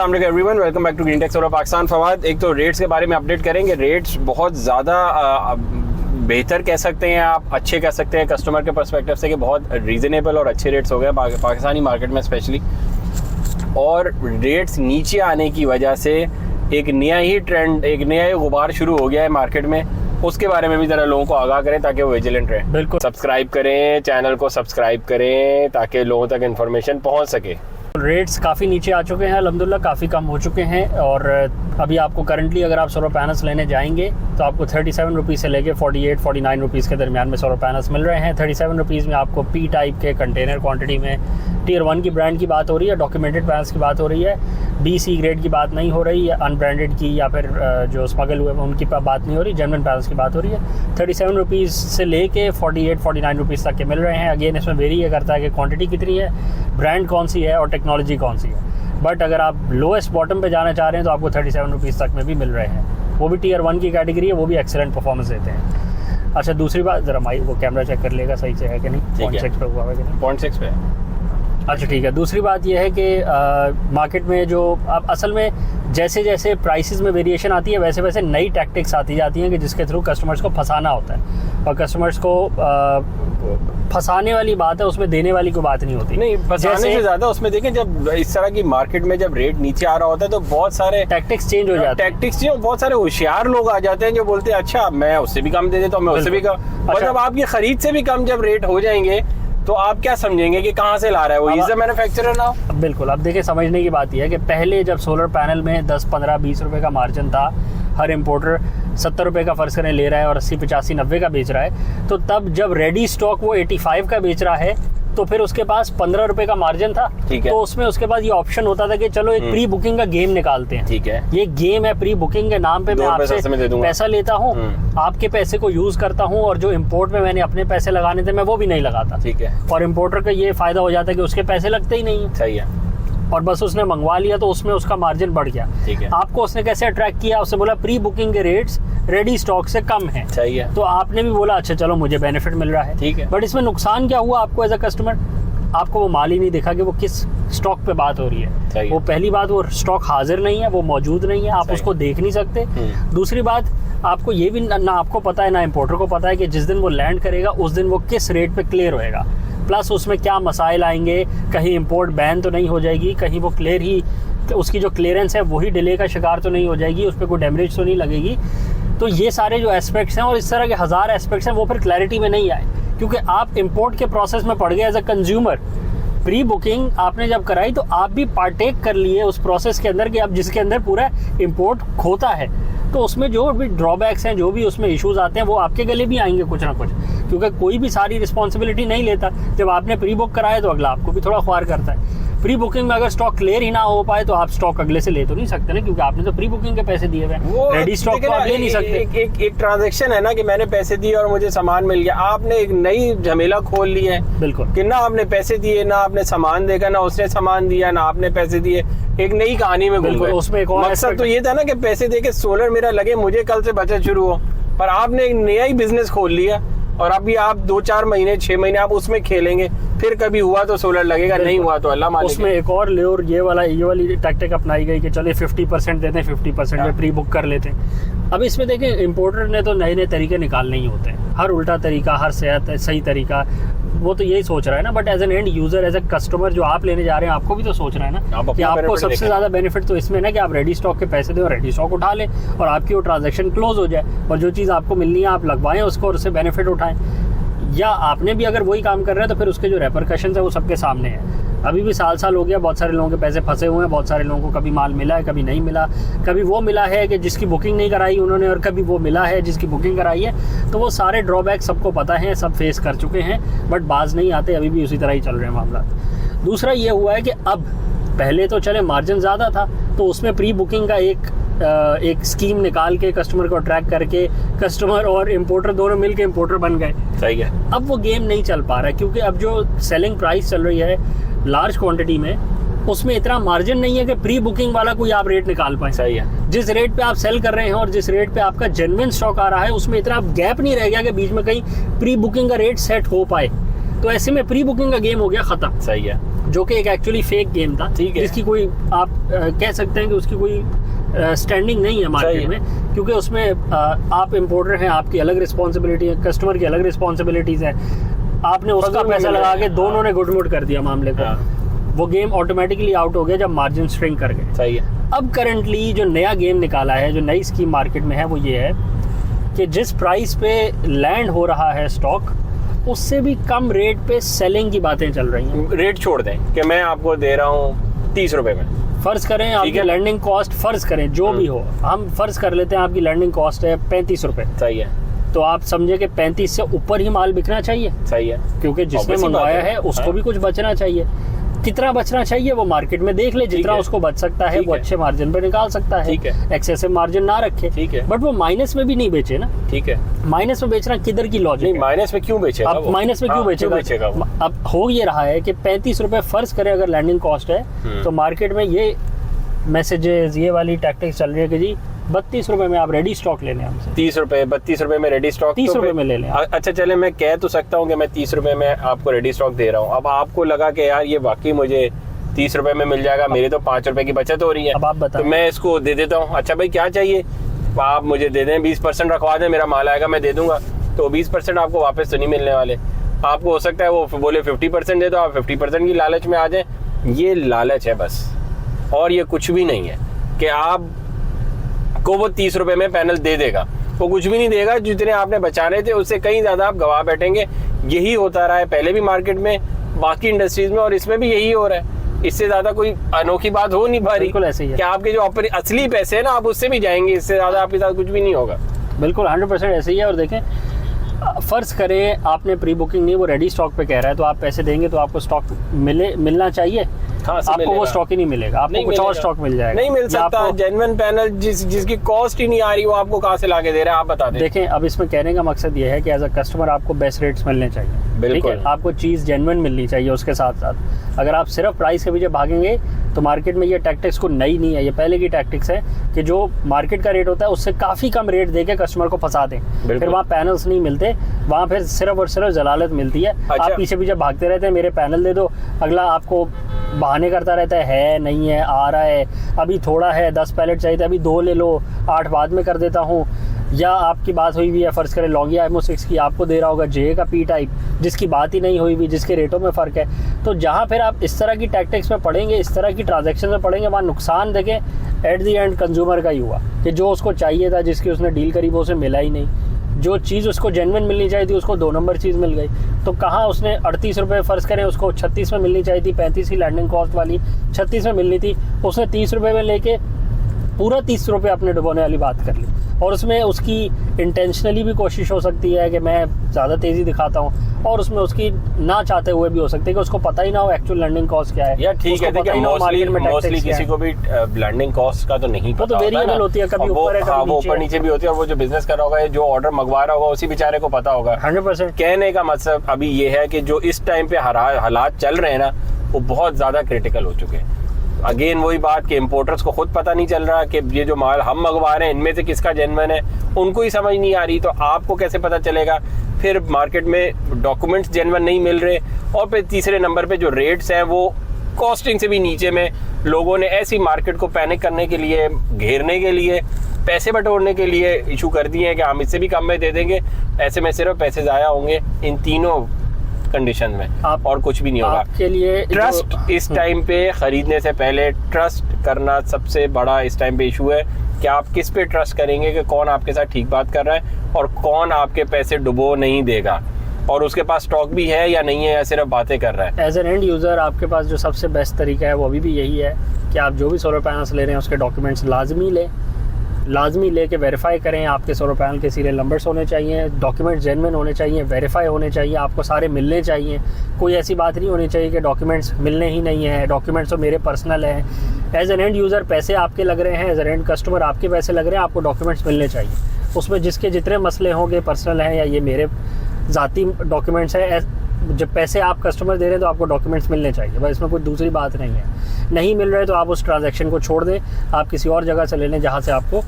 Everyone, welcome back to green tech solar Pakistan. Fawad, एक तो rates के बारे में अपडेट करेंगे। रेट्स बहुत ज़्यादा बेहतर कह सकते हैं, आप अच्छे कह सकते हैं कस्टमर के पर्सपेक्टिव से कि बहुत रीजनेबल और अच्छे रेट्स हो गए पाकिस्तानी मार्केट में स्पेशली। और रेट्स नीचे आने की वजह से एक नया ही ट्रेंड, एक नया ही गुबार शुरू हो गया है मार्केट में। उसके बारे में भी ज़रा लोगों को आगाह करें ताकि वो विजिलेंट रहें। बिल्कुल, सब्सक्राइब करें, चैनल को सब्सक्राइब करें ताकि लोगों तक इन्फॉर्मेशन पहुंच सके। रेट्स काफ़ी नीचे आ चुके हैं, अल्हम्दुलिल्लाह काफ़ी कम हो चुके हैं। और अभी आपको करंटली अगर आप सोलर पैनल्स लेने जाएंगे तो आपको 37 रुपीज़ से लेके 48-49 रुपीज़ के दरमियान में सोलर पैनल्स मिल रहे हैं। 37 रुपीज़ में आपको पी टाइप के कंटेनर क्वांटिटी में टियर 1 की ब्रांड की बात हो रही है, डॉक्यूमेंटेड पैनल्स की बात हो रही है, BC ग्रेड की बात नहीं हो रही है, अनब्रांडेड की या फिर जो स्मगल हुए उनकी बात नहीं हो रही, जेन्युइन पैनल्स की बात हो रही है। 37 रुपीज़ से लेके 48-49 रुपीज़ तक के मिल रहे हैं। अगेन इसमें वेरी करता है कि क्वांटिटी कितनी है, ब्रांड कौन सी है और टेक्नोलॉजी कौन सी है। बट अगर आप लोएस्ट बॉटम पे जाना चाह रहे हैं तो आपको 37 रुपीज़ तक में भी मिल रहे हैं। वो भी टियर 1 की कैटेगरी है, वो भी एक्सेलेंट परफॉर्मेंस देते हैं। अच्छा, दूसरी बात, ज़रा माइक वो कैमरा चेक कर लेगा सही से है कि नहीं, 0.6 पे हुआ है कि नहीं, 0.6 पे। अच्छा ठीक है। दूसरी बात यह है कि मार्केट में जो अब असल में जैसे जैसे प्राइसेस में वेरिएशन आती है वैसे वैसे नई टैक्टिक्स आती जाती हैं कि जिसके थ्रू कस्टमर्स को फंसाना होता है। और कस्टमर्स को फंसाने वाली बात है, उसमें देने वाली कोई बात नहीं होती। नहीं, फंसाने से ज़्यादा उसमें देखें, जब इस तरह की मार्केट में जब रेट नीचे आ रहा होता है तो बहुत सारे टैक्टिक्स चेंज हो जाते हैं। टैक्टिक्स चेंज, बहुत सारे होशियार लोग आ जाते हैं जो बोलते हैं अच्छा मैं उससे भी कम दे देता हूँ, मैं उससे भी कम। और जब आपकी खरीद से भी कम जब रेट हो जाएंगे तो आप क्या समझेंगे कि कहाँ से ला रहा है वो, इज द मैन्युफैक्चरर नाउ। बिल्कुल, अब देखिए समझने की बात यह है कि पहले जब सोलर पैनल में 10, 15, 20 रुपए का मार्जिन था, हर इंपोर्टर 70 रुपए का फर्ज करें ले रहा है और 80, 85, 90 का बेच रहा है, तो तब जब रेडी स्टॉक वो 85 का बेच रहा है तो फिर उसके पास 15 रुपए का मार्जिन था। तो उसमें उसके बाद ये ऑप्शन होता था कि चलो एक प्री बुकिंग का गेम निकालते हैं। ठीक है, ये गेम है, प्री बुकिंग के नाम पे मैं आपसे पैसा लेता हूँ, आपके पैसे को यूज करता हूँ और जो इम्पोर्ट में मैंने अपने पैसे लगाने थे मैं वो भी नहीं लगाता। ठीक है, और इम्पोर्टर का ये फायदा हो जाता है कि उसके पैसे लगते ही नहीं है। सही है, और बस उसने मंगवा लिया तो उसमें उसका मार्जिन बढ़ गया। ठीक है, आपको उसने कैसे अट्रैक्ट किया, उसने बोला प्री बुकिंग के रेट्स रेडी स्टॉक से कम है। सही है, तो आपने भी बोला अच्छा चलो मुझे बेनिफिट मिल रहा है। ठीक है, बट इसमें नुकसान क्या हुआ आपको एज अ कस्टमर, आपको वो माल ही नहीं दिखा कि वो किस स्टॉक पे बात हो रही है। वो पहली बात, वो स्टॉक हाजिर नहीं है, वो मौजूद नहीं है, आप उसको देख नहीं सकते। दूसरी बात, आपको ये भी ना आपको पता है ना इंपोर्टर को पता है कि जिस दिन वो लैंड करेगा उस दिन वो किस रेट पे क्लियर होएगा, प्लस उसमें क्या मसाइल आएंगे, कहीं इंपोर्ट बैन तो नहीं हो जाएगी, कहीं वो क्लियर ही उसकी जो क्लियरेंस है वही डिले का शिकार तो नहीं हो जाएगी, उस पर कोई डैमेज तो नहीं लगेगी। तो ये सारे जो एस्पेक्ट्स हैं और इस तरह के हज़ार एस्पेक्ट्स हैं वो फिर क्लैरिटी में नहीं आए, क्योंकि आप इंपोर्ट के प्रोसेस में पड़ गए as a consumer. Pre booking आपने जब कराई तो आप भी पार्टेक कर लिए उस प्रोसेस के अंदर कि अब जिसके अंदर पूरा इंपोर्ट खोता है, तो उसमें जो भी ड्रॉबैक्स हैं, जो भी उसमें इश्यूज आते हैं वो आपके गले भी आएंगे कुछ ना कुछ, क्योंकि कोई भी सारी रिस्पॉन्सिबिलिटी नहीं लेता। जब आपने प्री बुक कराया तो अगला आपको भी थोड़ा ख्वार करता है। प्री बुकिंग में अगर स्टॉक क्लियर ही ना हो पाए तो आप स्टॉक अगले से ले तो नहीं सकते ना, क्योंकि आपने तो प्री बुकिंग के पैसे दिए हुए हैं, रेडी स्टॉक तो आप ले नहीं सकते। एक ट्रांजैक्शन है ना कि मैंने पैसे दिए और मुझे सामान मिल गया, आपने एक नई झमेला खोल ली है। बिल्कुल, कि ना आपने पैसे दिए, ना आपने सामान देखा, ना उसने सामान दिया, ना आपने पैसे दिए, एक नई कहानी में घुल गए। उसमें एक और मकसद तो ये था ना कि पैसे दे के सोलर मेरा लगे, मुझे कल से बचत शुरू हो, पर आपने एक नया ही बिजनेस खोल लिया और अभी आप 2-4 महीने 6 महीने आप उसमें खेलेंगे, फिर कभी हुआ तो सोलर लगेगा, नहीं हुआ तो अल्लाह मालिक। उसमें एक और लेवर ये वाली टैक्टिक अपनाई गई कि चलिए 50% देते हैं, 50% में प्री बुक कर लेते हैं। अब इसमें देखें इंपोर्टर ने तो नए नए तरीके निकालने ही होते हैं, हर उल्टा तरीका, हर सही तरीका, वो तो यही सोच रहा है ना। But as an end user, as a customer जो आप लेने जा रहे हैं, आपको भी तो सोचना है ना कि आपको सबसे ज्यादा बेनिफिट तो इसमें ना कि आप रेडी स्टॉक के पैसे दें और रेडी स्टॉक उठा लें और आपकी वो ट्रांजैक्शन क्लोज हो जाए और जो चीज़ आपको मिलनी है आप लगवाएं उसको और उससे बेनिफिट उठाएं। या आपने भी अगर वही काम कर रहे हैं तो फिर उसके जो रेपरकशंस है वो सबके सामने है। अभी भी साल हो गया, बहुत सारे लोगों के पैसे फंसे हुए हैं, बहुत सारे लोगों को कभी माल मिला है, कभी नहीं मिला, कभी वो मिला है कि जिसकी बुकिंग नहीं कराई उन्होंने और कभी वो मिला है जिसकी बुकिंग कराई है। तो वो सारे ड्रॉबैक सबको पता है, सब फेस कर चुके हैं, बट बाज नहीं आते, अभी भी उसी तरह ही चल रहे हैं मामला। दूसरा ये हुआ है कि अब पहले तो चले मार्जिन ज़्यादा था तो उसमें प्री बुकिंग का एक स्कीम निकाल के कस्टमर को अट्रैक्ट करके कस्टमर और इम्पोर्टर दोनों मिलके इम्पोर्टर बन गए। सही है, अब वो गेम नहीं चल पा रहा है क्योंकि अब जो सेलिंग प्राइस चल रही है लार्ज क्वांटिटी में, उसमें इतना मार्जिन नहीं है कि प्री बुकिंग वाला कोई आप रेट निकाल पाए। सही है, जिस रेट पे आप सेल कर रहे हैं और जिस रेट पे आपका जेन्युइन स्टॉक आ रहा है उसमें इतना गैप नहीं रह गया कि बीच में कहीं प्री बुकिंग का रेट सेट हो पाए। तो ऐसे में प्री बुकिंग का गेम हो गया खत्म। सही है, जो कि एक एक्चुअली फेक गेम था, जिसकी कोई आप कह सकते हैं कि उसकी कोई स्टैंडिंग नहीं है मार्केट में, क्योंकि उसमें आप इम्पोर्टर हैं, आपकी अलग रिस्पॉन्सिबिलिटी है, कस्टमर की अलग रिस्पॉन्सिबिलिटीज है, आपने उसका पैसा लगा के दोनों ने गुडमुड कर दिया मामले को, वो गेम ऑटोमेटिकली आउट हो गया जब मार्जिन स्ट्रिंग कर गए। सही है। अब करंटली जो नया गेम निकाला है, जो नई स्कीम मार्केट में है, वो ये है कि जिस प्राइस पे लैंड हो रहा है स्टॉक, उससे भी कम रेट पे सेलिंग की बातें चल रही हैं। रेट छोड़ दें कि मैं आपको दे रहा हूँ 30 रुपए में, फर्ज करें आपकी लैंडिंग कॉस्ट, फर्ज करें जो भी हो, हम फर्ज कर लेते हैं आपकी लैंडिंग कॉस्ट है 35 रुपए। सही है। तो आप समझे कि 35 से ऊपर ही माल बिकना चाहिए। सही है। क्योंकि जिसने मंगवाया है उसको भी कुछ बचना चाहिए। कितना बचना चाहिए वो मार्केट में देख ले, जितना उसको बच सकता है वो अच्छे मार्जिन पे निकाल सकता है, एक्सेसिव मार्जिन ना रखे। ठीक है। बट वो माइनस में भी नहीं बेचे ना। ठीक है। माइनस में बेचना किधर की लॉजिक है? माइनस में क्यों बेचेगा? अब माइनस में क्यों बेचेगा? अब हो ये रहा है कि 35 रुपए फर्ज करें अगर लैंडिंग कॉस्ट है, तो मार्केट में ये मैसेजेस, ये वाली टैक्टिक्स चल रही है कि जी 32 रुपए में आप रेडी स्टॉक ले लें हमसे। 30 रुपए 32 रुपए में रेडी स्टॉक 30 रुपए में ले लें। अच्छा चले, मैं कह तो सकता हूँ कि मैं 30 रुपए में आपको रेडी स्टॉक दे रहा हूँ। अब आपको लगा कि यार ये वाकई मुझे 30 रुपए में मिल जाएगा, मेरे तो 5 रुपए की बचत हो रही है, अब आप बताएं। तो मैं इसको दे देता हूँ। अच्छा भाई क्या चाहिए, आप मुझे दे दें, 20% रखवा दें, मेरा माल आएगा मैं दे दूंगा। तो 20% आपको वापस तो नहीं मिलने वाले। आपको हो सकता है वो बोले 50% दे दो, आप 50% की लालच में आ जाए। ये लालच है बस, और ये कुछ भी नहीं है कि आप को वो 30 रुपए में पैनल दे देगा। वो कुछ भी नहीं देगा, जितने आपने बचाने थे उससे कहीं ज्यादा आप गवा बैठेंगे। यही होता रहा है पहले भी मार्केट में, बाकी इंडस्ट्रीज में, और इसमें भी यही हो रहा है। इससे ज्यादा कोई अनोखी बात हो नहीं पा रही। बिल्कुल ऐसे ही है कि आपके जो असली पैसे हैं ना, आप उससे भी जाएंगे, इससे ज्यादा आपके साथ कुछ भी नहीं होगा। बिल्कुल 100% ऐसे ही है। और देखें, फर्ज करें आपने प्री बुकिंग नहीं, वो रेडी स्टॉक पे कह रहा है, तो आप पैसे देंगे तो आपको स्टॉक मिलना चाहिए। आपको वो स्टॉक ही नहीं मिलेगा, आपको कुछ और स्टॉक मिल जाएगा। नहीं मिल सकता। जेन्युइन पैनल जिसकी कॉस्ट ही नहीं आ रही, वो आपको कहाँ से लाके दे रहा है, आप बता दें। देखें, अब इसमें कहने का मकसद ये है कि एज अ कस्टमर आपको बेस्ट रेट्स मिलने चाहिए। बिल्कुल, आपको चीज़ जेन्युइन मिलनी चाहिए। उसके साथ साथ अगर आप सिर्फ प्राइस के पीछे भागेंगे तो मार्केट में ये टैक्टिक्स को नई नहीं है, ये पहले की टैक्टिक्स है कि जो मार्केट का रेट होता है उससे काफ़ी कम रेट देके कस्टमर को फंसा दें। फिर वहाँ पैनल्स नहीं मिलते, वहाँ फिर सिर्फ और सिर्फ जलालत मिलती है। आप पीछे पीछे भागते रहते हैं, मेरे पैनल दे दो, अगला आपको बहाने करता रहता है नहीं है, आ रहा है, अभी थोड़ा है, 10 पैलेट चाहिए थे, अभी 2 ले लो, 8 बाद में कर देता हूँ। या आपकी बात हुई हुई है, फर्ज करें लॉगिया MO6 की, आपको दे रहा होगा जे का P टाइप, जिसकी बात ही नहीं हुई हुई, जिसके रेटों में फ़र्क है। तो जहाँ फिर आप इस तरह की टैक्टिक्स में पड़ेंगे, इस तरह की ट्रांजैक्शन में पड़ेंगे, वहाँ नुकसान देखें एट दी एंड कंज्यूमर का ही हुआ कि जो उसको चाहिए था, जिसकी उसने डील करी, वो उसे मिला ही नहीं। जो चीज़ उसको जेन्युइन मिलनी चाहिए थी, उसको 2 नंबर चीज़ मिल गई। तो कहाँ उसने 38 रुपये फ़र्ज करें, उसको 36 में मिलनी चाहिए थी, 35 की लैंडिंग कॉस्ट वाली 36 में मिलनी थी, उसने 30 रुपये में लेके पूरा 30 रुपये अपने डुबोने वाली बात कर ली। और उसमें उसकी इंटेंशनली भी कोशिश हो सकती है कि मैं ज़्यादा तेज़ी दिखाता हूँ, और उसमें उसकी ना चाहते हुए भी हो सकती है कि उसको पता ही ना हो एक्चुअल लैंडिंग कॉस्ट क्या है। या ठीक है, देखिए मोस्टली किसी को भी लैंडिंग कॉस्ट का तो नहीं पता, तो वेरिएबल होती है, कभी ऊपर है, कभी वो ऊपर नीचे भी होती है। और वो जो बिजनेस कर रहा होगा, जो ऑर्डर मंगवा रहा होगा, उसी बेचारे को पता होगा। 100%। कहने का मतलब अभी ये है कि जो इस टाइम पे हालात चल रहे हैं ना, वो बहुत ज्यादा क्रिटिकल हो चुके हैं। अगेन वही बात कि इम्पोर्टर्स को खुद पता नहीं चल रहा कि ये जो माल हम मंगवा रहे हैं इनमें से किसका जेन्युइन है, उनको ही समझ नहीं आ रही। तो आपको कैसे पता चलेगा? फिर मार्केट में डॉक्यूमेंट्स जेन्युइन नहीं मिल रहे, और फिर तीसरे नंबर पे जो रेट्स हैं वो कॉस्टिंग से भी नीचे में। लोगों ने ऐसी मार्केट को पैनिक करने के लिए, घेरने के लिए, पैसे बटोरने के लिए इशू कर दिए हैं कि हम इससे भी कम में दे देंगे। ऐसे में सिर्फ पैसे ज़ाया होंगे इन तीनों कंडीशन में, और कुछ भी नहीं होगा। आपके लिए ट्रस्ट इस टाइम पे खरीदने से पहले ट्रस्ट करना सबसे बड़ा इस टाइम पे इशू है कि आप किस पे ट्रस्ट करेंगे कि कौन आपके साथ ठीक बात कर रहा है और कौन आपके पैसे डुबो नहीं देगा, और उसके पास स्टॉक भी है या नहीं है, या सिर्फ बातें कर रहा है। एज एन एंड यूज़र आपके पास जो सबसे बेस्ट तरीका है वो अभी भी यही है कि आप जो भी सोलर पैनल्स ले रहे हैं उसके डॉक्यूमेंट्स लाजमी लेके वेरीफाई करें। आपके सोलर पैनल के सीरियल नंबर्स होने चाहिए, डॉक्यूमेंट्स जेन्युइन होने चाहिए, वेरीफाई होने चाहिए, आपको सारे मिलने चाहिए। कोई ऐसी बात नहीं होनी चाहिए कि डॉक्यूमेंट्स मिलने ही नहीं है, डॉक्यूमेंट्स तो मेरे पर्सनल हैं। एज एन एंड यूज़र पैसे आपके लग रहे हैं, एज एन एंड कस्टमर आपके पैसे लग रहे हैं, आपको डॉक्यूमेंट्स मिलने चाहिए। उसमें जिसके जितने मसले होंगे, पर्सनल हैं या ये मेरे ज़ाती डॉक्यूमेंट्स हैं, जब पैसे आप कस्टमर दे रहे हैं तो आपको डॉक्यूमेंट्स मिलने चाहिए। बस इसमें कोई दूसरी बात नहीं है। नहीं मिल रहे तो आप उस ट्रांजैक्शन को छोड़ दें, आप किसी और जगह से ले लें जहाँ से आपको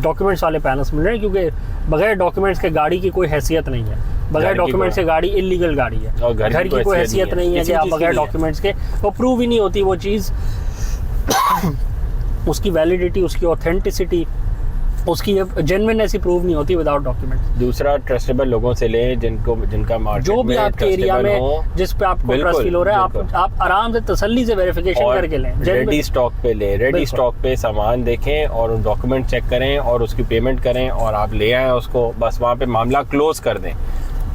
डॉक्यूमेंट्स वाले पैनल्स मिल रहे हैं, क्योंकि बगैर डॉक्यूमेंट्स के गाड़ी की कोई हैसियत नहीं है। बगैर डॉक्यूमेंट्स के गाड़ी इलीगल गाड़ी है, और घर की कोई हैसियत नहीं है कि आप बगैर डॉक्यूमेंट्स के, वो प्रूव ही नहीं होती वो चीज़ उसकी वैलिडिटी, उसकी ऑथेंटिसिटी, उसकी जेन्युइननेस ही प्रूव नहीं होती विदाउट डॉक्यूमेंट। दूसरा, ट्रस्टेबल लोगों से ले जिनका मार्केट जो भी आपके एरिया में जिस पे आपको ट्रस्ट फील हो रहा है, आप आराम से तसल्ली से वेरिफिकेशन करके लें। रेडी स्टॉक पे ले, रेडी स्टॉक पे सामान देखें और डॉक्यूमेंट चेक करें और उसकी पेमेंट करें और आप ले आएँ उसको, बस वहाँ पे मामला क्लोज कर दें।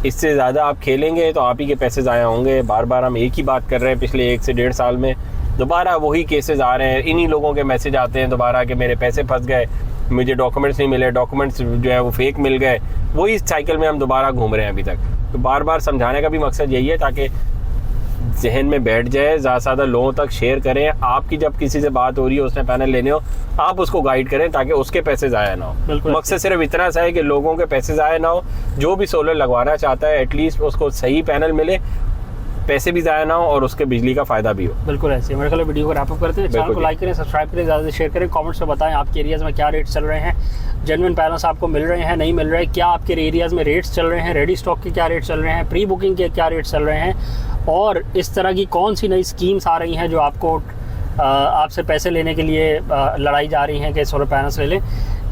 इससे ज़्यादा आप खेलेंगे तो आप ही के पैसे ज़ाया होंगे। बार बार हम एक ही बात कर रहे हैं, पिछले 1 से 1.5 साल में दोबारा वही केसेस आ रहे हैं, इन्हीं लोगों के मैसेज आते हैं दोबारा कि मेरे पैसे फंस गए, मुझे डॉक्यूमेंट्स नहीं मिले, डॉक्यूमेंट्स जो है वो फेक मिल गए। वही साइकिल में हम दोबारा घूम रहे हैं अभी तक। तो बार बार समझाने का भी मकसद यही है ताकि जहन में बैठ जाए, ज़्यादा से ज़्यादा लोगों तक शेयर करें। आपकी जब किसी से बात हो रही है, उसने पैनल लेने हो, आप उसको गाइड करें ताकि उसके पैसे ज़ाया ना हो। मकसद सिर्फ इतना सा है कि लोगों के पैसे ज़ाया ना हो। जो भी सोलर लगवाना चाहता है एटलीस्ट उसको सही पैनल मिले, पैसे भी ज़ाया ना हो और उसके बिजली का फायदा भी हो। बिल्कुल ऐसे मेरे ख्याल वीडियो को रैप अप करते हैं। चैनल को लाइक करें, सब्सक्राइब करें, ज़्यादा से शेयर करें, कमेंट्स में बताएं आपके एरियाज़ में क्या रेट चल रहे हैं, जेन्युइन पैनल्स आपको मिल रहे हैं नहीं मिल रहे हैं, क्या आपके एरियाज़ में रेट्स चल रहे हैं, रेडी स्टॉक के क्या रेट चल रहे हैं, प्री बुकिंग के क्या रेट चल रहे हैं, और इस तरह की कौन सी नई स्कीम्स आ रही हैं जो आपको आपसे पैसे लेने के लिए लड़ाई जा रही हैं कि सोलर पैनल्स ले लें।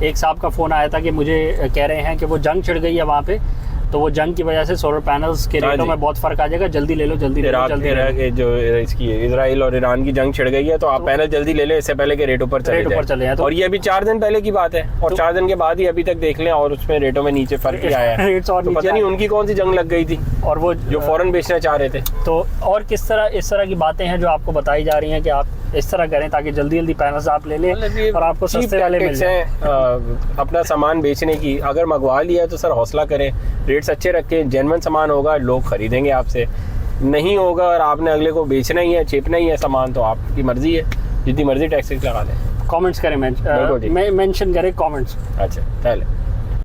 एक साहब का फ़ोन आया था कि मुझे कह रहे हैं कि वो जंग छिड़ गई है वहाँ पे, तो वो जंग की वजह से सोलर पैनल्स के रेटों में बहुत फर्क आ जाएगा, जल्दी ले लो, जल्दी ले लो, जल्दी ले लो। जो इसकी इजराइल और ईरान की जंग छिड़ गई है तो आप पैनल जल्दी ले लें इससे पहले के रेट ऊपर चले जाए। और ये अभी 4 दिन पहले की बात है और 4 दिन के बाद ही अभी तक देख लें और उसमें रेटों में नीचे फर्क ही आया है। तो पता नहीं उनकी कौन सी जंग लग गई थी और वो जो फौरन बेचना चाह रहे थे। तो और किस तरह इस तरह की बातें हैं जो आपको बताई जा रही हैं कि आप इस तरह करें ताकि जल्दी जल्दी पैनल्स आप ले लें और आपको सस्ते वाले मिल जाए। अपना सामान बेचने की अगर मंगवा लिया है तो सर हौसला करें, रेट्स अच्छे रखें, जेन्युइन सामान होगा लोग खरीदेंगे आपसे, नहीं होगा और आपने अगले को बेचना ही है, चेपना ही है सामान, तो आपकी मर्जी है, जितनी मर्जी टैक्स लगा दें। कमेंट्स करें, मेंशन करें कमेंट्स। अच्छा पहले